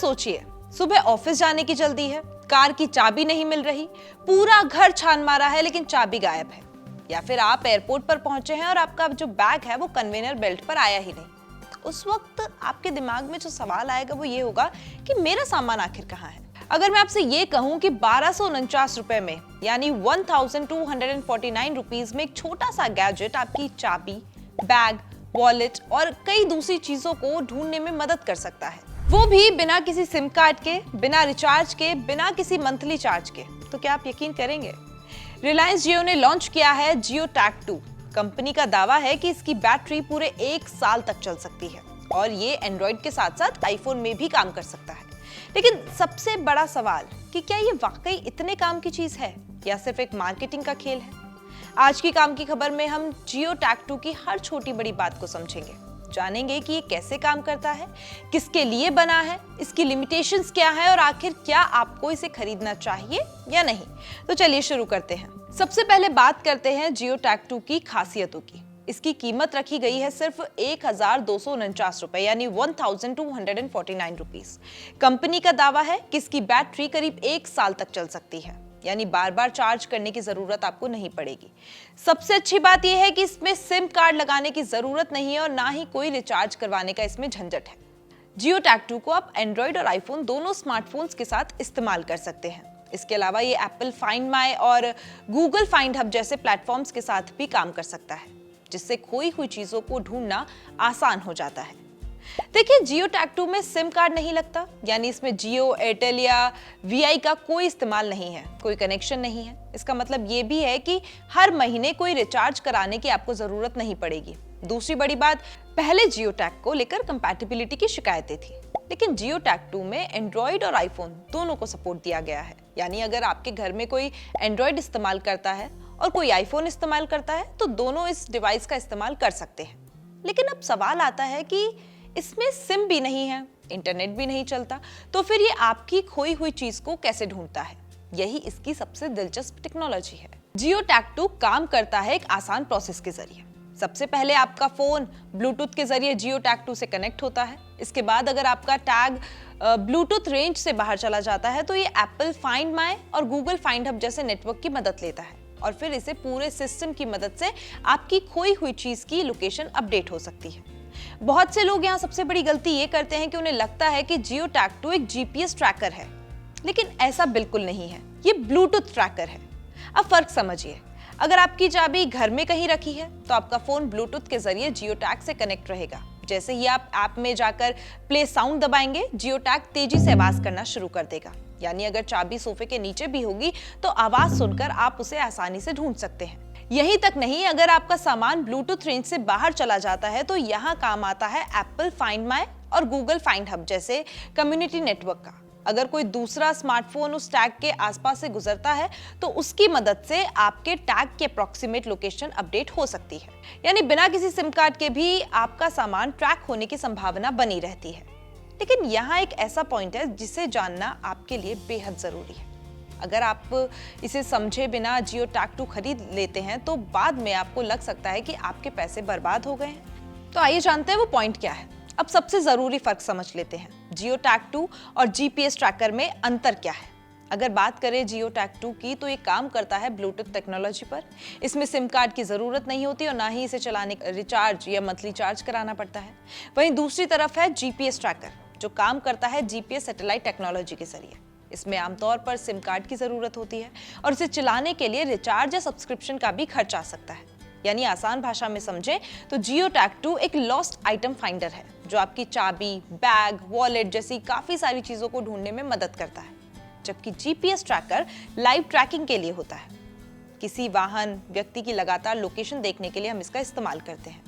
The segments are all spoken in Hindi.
सोचिए, सुबह ऑफिस जाने की जल्दी है, कार की चाबी नहीं मिल रही, पूरा घर छान मारा है लेकिन चाबी गायब है। या फिर आप एयरपोर्ट पर पहुंचे हैं और आपका जो बैग है वो कन्वेयर बेल्ट पर आया ही नहीं। उस वक्त आपके दिमाग में जो सवाल आएगा वो ये होगा कि मेरा सामान आखिर कहाँ है। अगर मैं आपसे ये कहूं कि 1249 रुपए में यानी 1249 रुपीज में एक छोटा सा गैजेट आपकी चाबी, बैग, वॉलेट और कई दूसरी चीजों को ढूंढने में मदद कर सकता है, वो भी बिना किसी सिम कार्ड के, बिना रिचार्ज के, बिना किसी मंथली चार्ज के, तो क्या आप यकीन करेंगे? रिलायंस जियो ने लॉन्च किया है जियो टैग 2। कंपनी का दावा है कि इसकी बैटरी पूरे 1 साल तक चल सकती है और ये एंड्रॉइड के साथ साथ आईफोन में भी काम कर सकता है। लेकिन सबसे बड़ा सवाल कि क्या ये वाकई इतने काम की चीज है या सिर्फ एक मार्केटिंग का खेल है? आज की काम की खबर में हम जियो टैग 2 की हर छोटी बड़ी बात को समझेंगे, जानेंगे कि ये कैसे काम करता है, किसके लिए बना है, इसकी लिमिटेशंस क्या है और आखिर क्या आपको इसे खरीदना चाहिए या नहीं। तो चलिए शुरू करते हैं। सबसे पहले बात करते हैं जियो टैग 2 की खासियतों की। इसकी कीमत रखी गई है सिर्फ 1249 रुपए यानी 1249 रुपीस। कंपनी का दावा है कि इसकी बैटरी करीब 1 साल तक चल सकती है, यानी बार बार चार्ज करने की जरूरत आपको नहीं पड़ेगी। सबसे अच्छी बात यह है कि इसमें सिम कार्ड लगाने की जरूरत नहीं है और ना ही कोई रिचार्ज करवाने का इसमें झंझट है। जियो टैग 2 को आप एंड्रॉइड और आईफोन दोनों स्मार्टफोन्स के साथ इस्तेमाल कर सकते हैं। इसके अलावा ये एप्पल फाइंड माई और गूगल फाइंड हब जैसे प्लेटफॉर्म्स के साथ भी काम कर सकता है, जिससे खोई हुई चीजों को ढूंढना आसान हो जाता है। देखिए, जियो टैग 2 में सिम कार्ड नहीं लगता, यानी इसमें जियो, एयरटेल या वीआई का कोई इस्तेमाल नहीं है, कोई कनेक्शन नहीं है। इसका मतलब ये भी है कि हर महीने कोई रिचार्ज कराने की आपको जरूरत नहीं पड़ेगी। दूसरी बड़ी बात, पहले जियो टैग को लेकर कंपैटिबिलिटी की शिकायतें थी, लेकिन जियो टैग 2 में एंड्रॉइड और आईफोन दोनों को सपोर्ट दिया गया है। यानी अगर आपके घर में कोई एंड्रॉइड इस्तेमाल करता है और कोई आईफोन इस्तेमाल करता है तो दोनों इस डिवाइस का इस्तेमाल कर सकते हैं। लेकिन अब सवाल आता है कि इसमें सिम भी नहीं है, इंटरनेट भी नहीं चलता, तो फिर ये आपकी खोई हुई चीज को कैसे ढूंढता है? यही इसकी सबसे दिलचस्प टेक्नोलॉजी है। जियो टैग 2 काम करता है एक आसान प्रोसेस के जरिए। सबसे पहले आपका फोन ब्लूटूथ के जरिए जियो टैग 2 से कनेक्ट होता है। इसके बाद अगर आपका टैग ब्लूटूथ रेंज से बाहर चला जाता है तो ये एप्पल फाइंड माई और गूगल फाइंड हब जैसे नेटवर्क की मदद लेता है और फिर इसे पूरे सिस्टम की मदद से आपकी खोई हुई चीज की लोकेशन अपडेट हो सकती है। बहुत से लोग यहाँ सबसे बड़ी गलती ये करते हैं कि उन्हें लगता है कि जियो टैग 2 एक जीपीएस ट्रैकर है, लेकिन ऐसा बिल्कुल नहीं है। ये ब्लूटूथ ट्रैकर है। अब फर्क समझिए, अगर आपकी चाबी घर में कहीं रखी है तो आपका फोन ब्लूटूथ के जरिए जियो टैग से कनेक्ट रहेगा। जैसे ही आप ऐप में जाकर प्ले साउंड दबाएंगे, जियो टैग तेजी से आवाज करना शुरू कर देगा। यानी अगर चाबी सोफे के नीचे भी होगी तो आवाज सुनकर आप उसे आसानी से ढूंढ सकते हैं। यही तक नहीं, अगर आपका सामान ब्लूटूथ रेंज से बाहर चला जाता है तो यहाँ काम आता है एप्पल फाइंड माई और गूगल फाइंड हब जैसे कम्युनिटी नेटवर्क का। अगर कोई दूसरा स्मार्टफोन उस टैग के आसपास से गुजरता है तो उसकी मदद से आपके टैग के अप्रॉक्सीमेट लोकेशन अपडेट हो सकती है। यानी बिना किसी सिम कार्ड के भी आपका सामान ट्रैक होने की संभावना बनी रहती है। लेकिन यहाँ एक ऐसा पॉइंट है जिसे जानना आपके लिए बेहद जरूरी है। अगर आप इसे समझे बिना जियो टैग 2 खरीद लेते हैं तो बाद में आपको लग सकता है कि आपके पैसे बर्बाद हो गए हैं। तो आइए जानते हैं वो पॉइंट क्या है। अब सबसे जरूरी फर्क समझ लेते हैं, जियो टैग 2 और जीपीएस ट्रैकर में अंतर क्या है। अगर बात करें जियो टैग 2 की तो ये काम करता है ब्लूटूथ टेक्नोलॉजी पर। इसमें सिम कार्ड की जरूरत नहीं होती और ना ही इसे चलाने रिचार्ज या मंथली चार्ज कराना पड़ता है। वहीं दूसरी तरफ है जीपीएस ट्रैकर, जो काम करता है जीपीएस सैटेलाइट टेक्नोलॉजी के जरिए। इसमें आमतौर पर सिम कार्ड की जरूरत होती है और इसे चलाने के लिए रिचार्ज या सब्सक्रिप्शन का भी खर्च आ सकता है। यानी आसान भाषा में समझे तो जियो टैग 2 एक लॉस्ट आइटम फाइंडर है, जो आपकी चाबी, बैग, वॉलेट जैसी काफी सारी चीजों को ढूंढने में मदद करता है। जबकि जीपीएस ट्रैकर लाइव ट्रैकिंग के लिए होता है। किसी वाहन, व्यक्ति की लगातार लोकेशन देखने के लिए हम इसका इस्तेमाल करते हैं।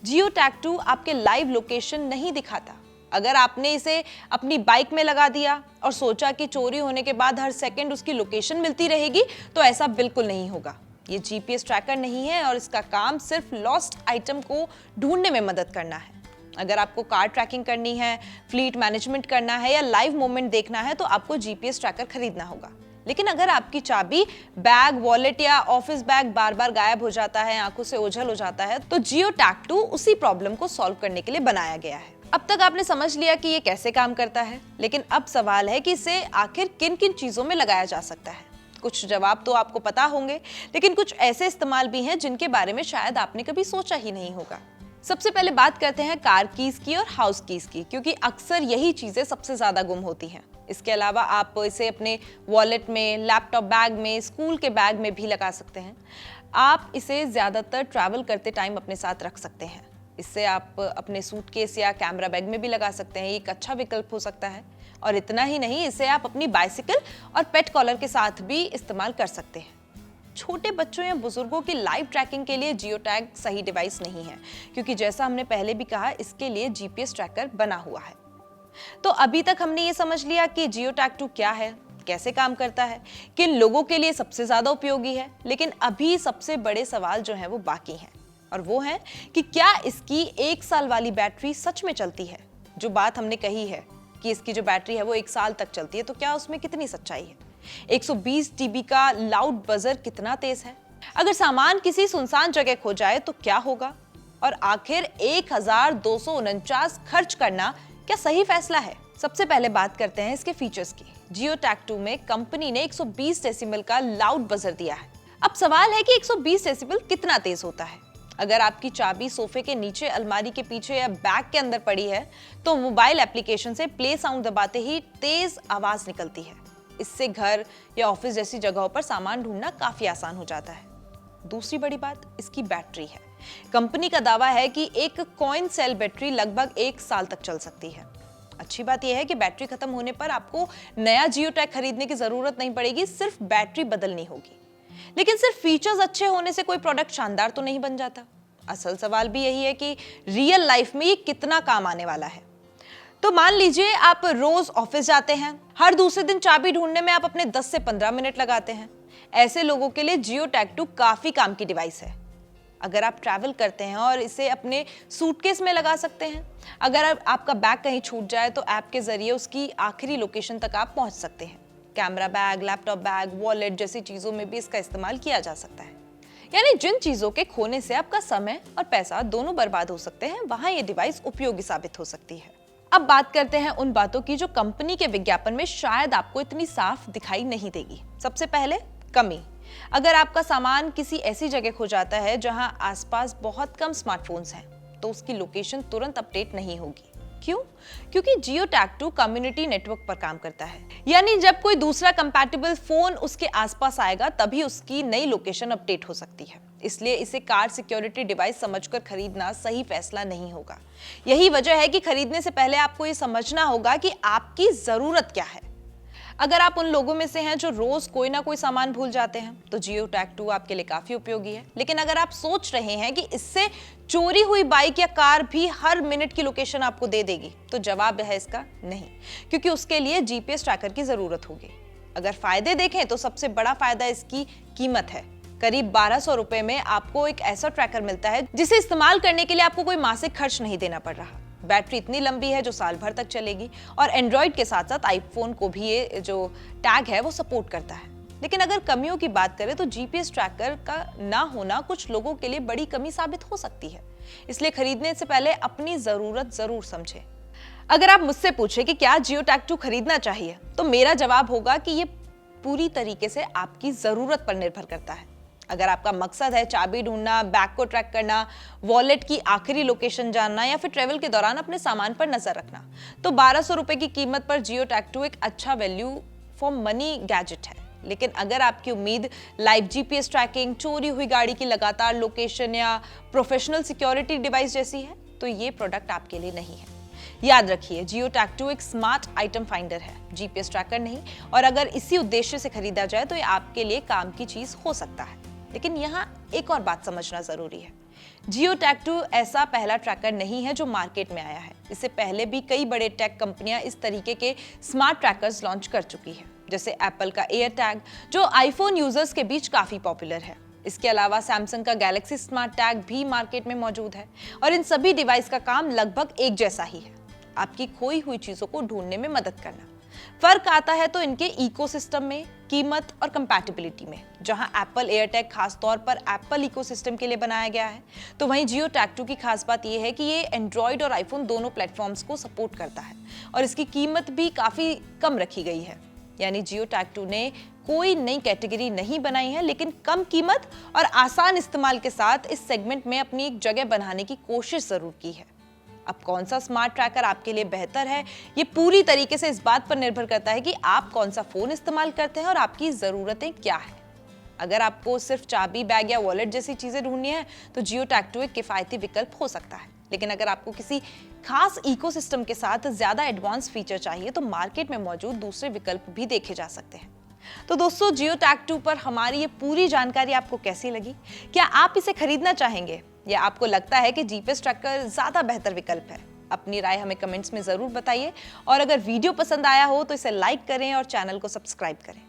जियो टैग 2 आपके लाइव लोकेशन नहीं दिखाता। अगर आपने इसे अपनी बाइक में लगा दिया और सोचा कि चोरी होने के बाद हर सेकंड उसकी लोकेशन मिलती रहेगी, तो ऐसा बिल्कुल नहीं होगा। ये जीपीएस ट्रैकर नहीं है और इसका काम सिर्फ लॉस्ट आइटम को ढूंढने में मदद करना है। अगर आपको कार ट्रैकिंग करनी है, फ्लीट मैनेजमेंट करना है या लाइव मूवमेंट देखना है तो आपको जीपीएस ट्रैकर खरीदना होगा। लेकिन अगर आपकी चाबी, बैग, वॉलेट या ऑफिस बैग बार बार गायब हो जाता है, आंखों से ओझल हो जाता है, तो जियो टैग 2 उसी प्रॉब्लम को सॉल्व करने के लिए बनाया गया है। अब तक आपने समझ लिया कि ये कैसे काम करता है, लेकिन अब सवाल है कि इसे आखिर किन किन चीजों में लगाया जा सकता है। कुछ जवाब तो आपको पता होंगे, लेकिन कुछ ऐसे इस्तेमाल भी हैं जिनके बारे में शायद आपने कभी सोचा ही नहीं होगा। सबसे पहले बात करते हैं कार कीज की और हाउस कीज की, क्योंकि अक्सर यही चीजें सबसे ज्यादा गुम होती हैं। इसके अलावा आप इसे अपने वॉलेट में, लैपटॉप बैग में, स्कूल के बैग में भी लगा सकते हैं। आप इसे ज्यादातर ट्रैवल करते टाइम अपने साथ रख सकते हैं। इससे आप अपने सूटकेस या कैमरा बैग में भी लगा सकते हैं, एक अच्छा विकल्प हो सकता है। और इतना ही नहीं, इसे आप अपनी बाइसिकल और पेट कॉलर के साथ भी इस्तेमाल कर सकते हैं। छोटे बच्चों या बुजुर्गों की लाइव ट्रैकिंग के लिए जियो टैग सही डिवाइस नहीं है, क्योंकि जैसा हमने पहले भी कहा, इसके लिए जीपीएस ट्रैकर बना हुआ है। तो अभी तक हमने ये समझ लिया कि जियो टैग 2 क्या है, कैसे काम करता है, किन लोगों के लिए सबसे ज्यादा उपयोगी है। लेकिन अभी सबसे बड़े सवाल जो हैं वो बाकी हैं, और वो है कि क्या इसकी 1 साल वाली बैटरी सच में चलती है। जो बात हमने कही है कि इसकी जो बैटरी है वो 1 साल तक चलती है, तो क्या उसमें कितनी सच्चाई है। 120 dB का लाउड बजर कितना तेज है। अगर सामान किसी सुनसान जगह खो जाए तो क्या होगा। और आखिर 1249 खर्च करना क्या सही फैसला है। सबसे पहले बात करते हैं इसके फीचर्स की। जियो टैग 2 में कंपनी ने 120 डेसिबल का लाउड बजर दिया है। अब सवाल है कि 120 डेसिबल कितना तेज होता है। अगर आपकी चाबी सोफे के नीचे, अलमारी के पीछे या बैग के अंदर पड़ी है, तो मोबाइल एप्लीकेशन से प्ले साउंड दबाते ही तेज आवाज निकलती है। इससे घर या ऑफिस जैसी जगहों पर सामान ढूंढना काफी आसान हो जाता है। दूसरी बड़ी बात इसकी बैटरी है। कंपनी का दावा है कि एक कॉइन सेल बैटरी लगभग 1 साल तक चल सकती है। अच्छी बात यह है कि बैटरी खत्म होने पर आपको नया जियो टैग खरीदने की जरूरत नहीं पड़ेगी, सिर्फ बैटरी बदलनी होगी। लेकिन सिर्फ फीचर्स अच्छे होने से कोई प्रोडक्ट शानदार तो नहीं बन जाता। असल सवाल भी यही है कि रियल लाइफ में ये कितना काम आने वाला है। तो मान लीजिए आप रोज ऑफिस जाते हैं, हर दूसरे दिन चाबी ढूंढने में आप अपने 10 से 15 मिनट लगाते हैं। ऐसे लोगों के लिए जियो टैग 2 काफी काम की डिवाइस है। अगर आप ट्रैवल करते हैं और इसे अपने सूटकेस में लगा सकते हैं। अगर आपका बैग कहीं छूट जाए तो ऐप के जरिए उसकी आखिरी लोकेशन तक आप पहुंच सकते हैं। Camera bag, laptop bag, wallet जैसी चीजों में भी इसका इस्तेमाल किया जा सकता है। यानी जिन चीजों के खोने से आपका समय और पैसा दोनों बर्बाद हो सकते हैं, वहां ये डिवाइस उपयोगी साबित हो सकती है। अब बात करते हैं उन बातों की जो कंपनी के विज्ञापन में शायद आपको इतनी साफ दिखाई नहीं देगी। सबसे पहले कमी। अगर आपका सामान किसी ऐसी जगह खो जाता है जहां आसपास बहुत कम स्मार्टफोन्स हैं, तो उसकी लोकेशन तुरंत अपडेट नहीं होगी। क्यों? क्योंकि जियो टैग 2 कम्युनिटी नेटवर्क पर काम करता है। यानी जब कोई दूसरा कंपैटिबल फोन उसके आसपास आएगा, तभी उसकी नई लोकेशन अपडेट हो सकती है। इसलिए इसे कार सिक्योरिटी डिवाइस समझकर खरीदना सही फैसला नहीं होगा। यही वजह है कि खरीदने से पहले आपको ये समझना होगा कि आपकी जरूरत क्या है। अगर आप उन लोगों में से हैं जो रोज कोई ना कोई सामान भूल जाते हैं, तो जियो टैग 2 आपके लिए काफी उपयोगी है। लेकिन अगर आप सोच रहे हैं कि इससे चोरी हुई बाइक या कार भी हर मिनट की लोकेशन आपको दे देगी, तो जवाब है इसका नहीं, क्योंकि उसके लिए जीपीएस ट्रैकर की जरूरत होगी। अगर फायदे देखें तो सबसे बड़ा फायदा इसकी कीमत है। करीब 1200 रुपए में आपको एक ऐसा ट्रैकर मिलता है जिसे इस्तेमाल करने के लिए आपको कोई मासिक खर्च नहीं देना पड़ रहा। बैटरी इतनी लंबी है जो साल भर तक चलेगी, और एंड्रॉइड के साथ साथ आईफोन को भी ये जो टैग है वो सपोर्ट करता है। लेकिन अगर कमियों की बात करें तो जीपीएस ट्रैकर का ना होना कुछ लोगों के लिए बड़ी कमी साबित हो सकती है। इसलिए खरीदने से पहले अपनी जरूरत जरूर समझें। अगर आप मुझसे पूछे कि क्या जियो टैग 2 खरीदना चाहिए, तो मेरा जवाब होगा कि ये पूरी तरीके से आपकी जरूरत पर निर्भर करता है। अगर आपका मकसद है चाबी ढूंढना, बैग को ट्रैक करना, वॉलेट की आखिरी लोकेशन जानना या फिर ट्रेवल के दौरान अपने सामान पर नजर रखना, तो 1200 रुपए की कीमत पर जियो टैग 2 एक अच्छा वैल्यू फॉर मनी गैजेट है। लेकिन अगर आपकी उम्मीद लाइव जीपीएस ट्रैकिंग, चोरी हुई गाड़ी की लगातार लोकेशन या प्रोफेशनल सिक्योरिटी डिवाइस जैसी है, तो ये प्रोडक्ट आपके लिए नहीं है। याद रखिए, जियो टैग 2 एक स्मार्ट आइटम फाइंडर है, जीपीएस ट्रैकर नहीं। और अगर इसी उद्देश्य से खरीदा जाए तो ये आपके लिए काम की चीज हो सकता है। लेकिन यहाँ एक और बात समझना जरूरी है। जियो टैग 2 ऐसा पहला ट्रैकर नहीं है जो मार्केट में आया है। इससे पहले भी कई बड़े टेक कंपनियां इस तरीके के स्मार्ट ट्रैकर्स लॉन्च कर चुकी है, जैसे एप्पल का एयर टैग जो आईफोन यूजर्स के बीच काफी पॉपुलर है। इसके अलावा सैमसंग का गैलेक्सी स्मार्ट टैग भी मार्केट में मौजूद है, और इन सभी डिवाइस का काम लगभग एक जैसा ही है, आपकी खोई हुई चीजों को ढूंढने में मदद करना। फर्क आता है तो इनके इकोसिस्टम में, कीमत और कंपैटिबिलिटी में। जहां एप्पल एयरटैग खास तौर पर एप्पल इकोसिस्टम के लिए बनाया गया है, तो वहीं जियो टैग 2 की खास बात यह है कि ये एंड्रॉइड और आईफोन दोनों प्लेटफॉर्म्स को सपोर्ट करता है और इसकी कीमत भी काफी कम रखी गई है। यानी जियो टैग 2 ने कोई नई कैटेगरी नहीं बनाई है, लेकिन कम कीमत और आसान इस्तेमाल के साथ इस सेगमेंट में अपनी एक जगह बनाने की कोशिश जरूर की है। अब कौन सा स्मार्ट ट्रैकर आपके लिए बेहतर है, ये पूरी तरीके से इस बात पर निर्भर करता है कि आप कौन सा फोन इस्तेमाल करते हैं और आपकी जरूरतें क्या है। अगर आपको सिर्फ चाबी, बैग या वॉलेट जैसी चीजें ढूंढनी है तो जियो टैग 2 एक किफायती विकल्प हो सकता है। लेकिन अगर आपको किसी खास इकोसिस्टम के साथ ज्यादा एडवांस फीचर चाहिए तो मार्केट में मौजूद दूसरे विकल्प भी देखे जा सकते हैं। तो दोस्तों, जियो टैग 2 पर हमारी ये पूरी जानकारी आपको कैसी लगी? क्या आप इसे खरीदना चाहेंगे या आपको लगता है कि जीपीएस ट्रैकर ज्यादा बेहतर विकल्प है? अपनी राय हमें कमेंट्स में जरूर बताइए और अगर वीडियो पसंद आया हो तो इसे लाइक करें और चैनल को सब्सक्राइब करें।